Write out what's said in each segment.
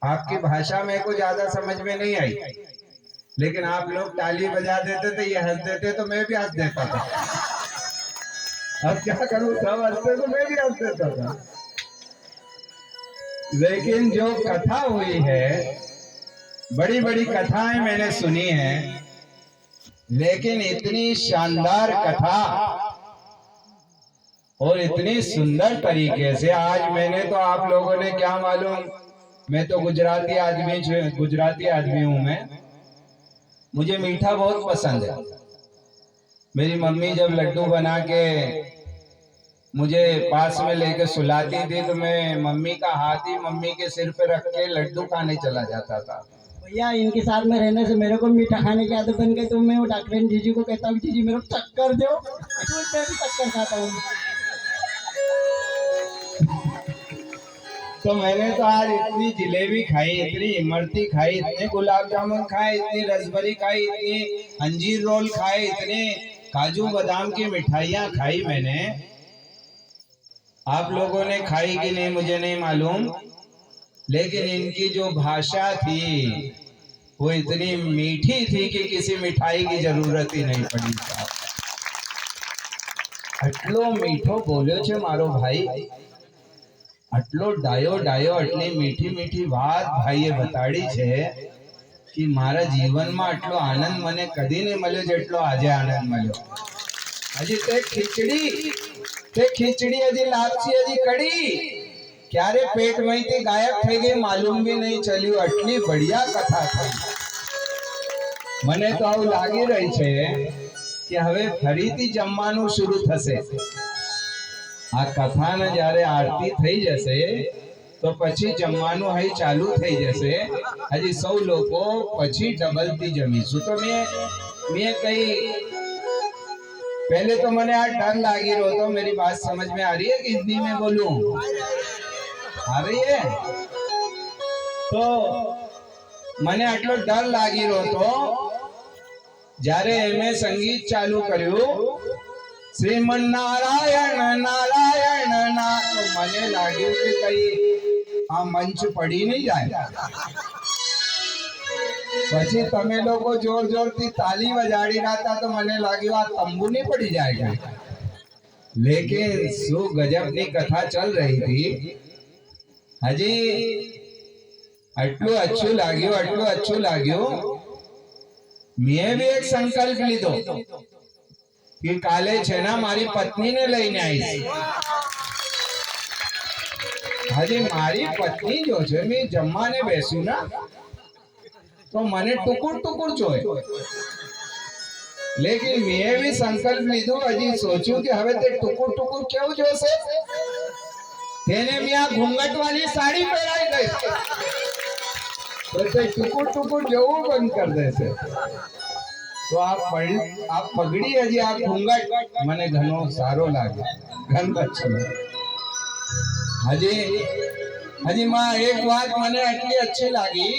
आपकी भाषा मेरे को ज्यादा समझ में नहीं आई, लेकिन आप लोग ताली बजा देते थे, ये हंस देते तो मैं भी हंस देता था। अब क्या करूं, सब हंसते तो मैं भी हंस देता था। लेकिन जो कथा हुई है, बड़ी बड़ी कथाएं मैंने सुनी है, लेकिन इतनी शानदार कथा और इतनी सुंदर तरीके से आज मैंने तो, आप लोगों ने क्या मालूम, मैं तो गुजराती आदमी हूं मैं। मुझे मीठा बहुत पसंद है। मेरी मम्मी जब लड्डू बना के मुझे पास में लेके सुलाती थी तो मैं मम्मी का हाथ ही मम्मी के सिर पे रख के लड्डू खाने चला जाता था। भैया इनके साथ में रहने से मेरे को मीठा खाने की आदत बन गई, तो मैं वो डॉक्टर जीजी को कहता हूँ जीजी मेरे को चक्कर दो, तो मैं भी चक्कर खाता हूँ। तो मैंने तो आज इतनी जिलेबी खाई, इतनी इमरती खाई, इतने गुलाब जामुन खाए, इतनी रसभरी खाई, इतनी अंजीर रोल खाए, इतने काजू बादाम की मिठाइयाँ खाई मैंने। आप लोगों ने खाई कि नहीं मुझे नहीं मालूम, लेकिन इनकी जो भाषा थी वो इतनी मीठी थी कि किसी मिठाई की जरूरत ही नहीं पड़ी। आटलो मीठो बोल्यो छे मारो भाई, आटलो डायो डायो, आटली मीठी मीठी बात भाઈએ बताड़ी छे कि मारा जीवનમાં આટલો આનંદ મને કદી નહીં મળ્યો જેટલો આજે આનંદ મળ્યો। હજી તે ખીચડી હજી લાપસી હજી કડી ક્યારે પેટમાંથી ગાયબ થઈ ગઈ માલુમ બી નહીં ચલ્યું। આટલી બઢિયા કથા થઈ। મને તો આવું લાગી રહી છે કે હવે ફરીથી જમવાનું શરૂ થશે। આ કથાને જ્યારે આરતી થઈ જશે તો પછી જમવાનું અહીં ચાલુ થઈ જશે। હજી સૌ લોકો પછી ડબલથી જમીશું। તો मैं कहीं पहले तो मैंने आज डर लागी रहो, तो मेरी बात समझ में आ रही है कि हिंदी में बोलूं? आ रही है? तो मैंने आटलो डर लागी रहो तो जारे एमे संगीत चालू कर्यु श्रीमन नारायण नारायण ना, तो मने लाग्યું કે કઈ આ મંચ પડી નહીં જાય। પછી તમે લોકો જોર જોરથી તાલી વજાડી રહ્યા હતા તો મને લાગ્યું આ તંબુ નહીં પડી જાય। लेकिन શું ગજબની કથા चल रही थी। હજી આટલું अच्छું લાગ્યું। મેં भी एक संकल्प લીધો कि काले छे ना मारी पत्नी ने लईने आईश। हजी मारी पत्नी जो छे मैं जमवाने बेसू ना तो मने टुकुर टुकुर जोए। लेकिन मैं भी संकल्प लीधो, हजी सोच्યું कि हवे ते टुकुर टुकुर केवुं जोशे। तेने मैं आ घूंघट वाली साड़ी पहराई गई तो ते टुकुर टुकुर जोવું बंद कर देशे। तो आप पगड़ी हजी आप घूंघट मने घणो सारो लागे, घणो अच्छो लागे। हजी मां एक बात मने એટલી अच्छी लागी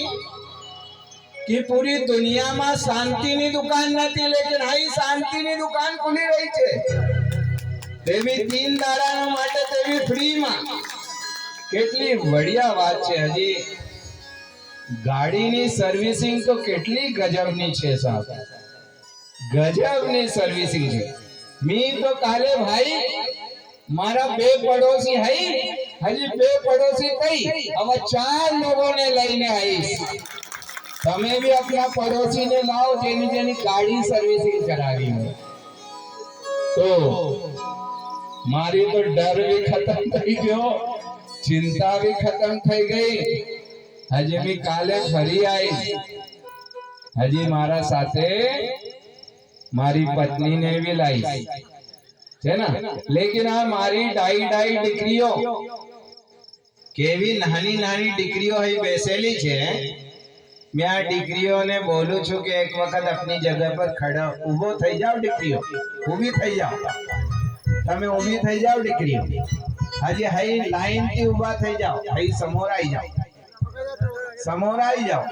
कि पूरी दुनिया में शांति नी दुकान नहीं, लेकिन हाई शांति नी दुकान खुली रही है। तेवी 3 दाड़ा माटे तेवी फ्री में। केटली बढ़िया बात है। हजी गाड़ी नी सर्विसिंग तो केटली गजबनी छे साहब, गजबनी सर्विसिंग छे। मी तो काले भाई मारा 2 पड़ोसी है, हजी 2 पड़ोसी कई अब 4 लोगों ने लईने आईश। તમે भी अपना पड़ोसी ने लाओ जेनी गाड़ी सर्विसिंग करावी हो। तो मारी तो डर भी खत्म थई गयो, चिंता भी खत्म थई गई। हजी भी काले फरी आई, हजी मारा साथे मारी पत्नी ने भी लाई है ना। लेकिन आ मारी डाई दीकरीओ केवी नानी नानी दीकरीओ है बेसेली छे। मैं आ दीकरीओ ने बोलू छू कि एक वक्त अपनी जगह पर खड़ा उभो थई जाओ। दीकरीओ उभी थई जाओ, तमे उभी थई जाओ दीकरीओ। हजी हई लाइन थी उभा थई जाओ, हई समोर आई जाओ।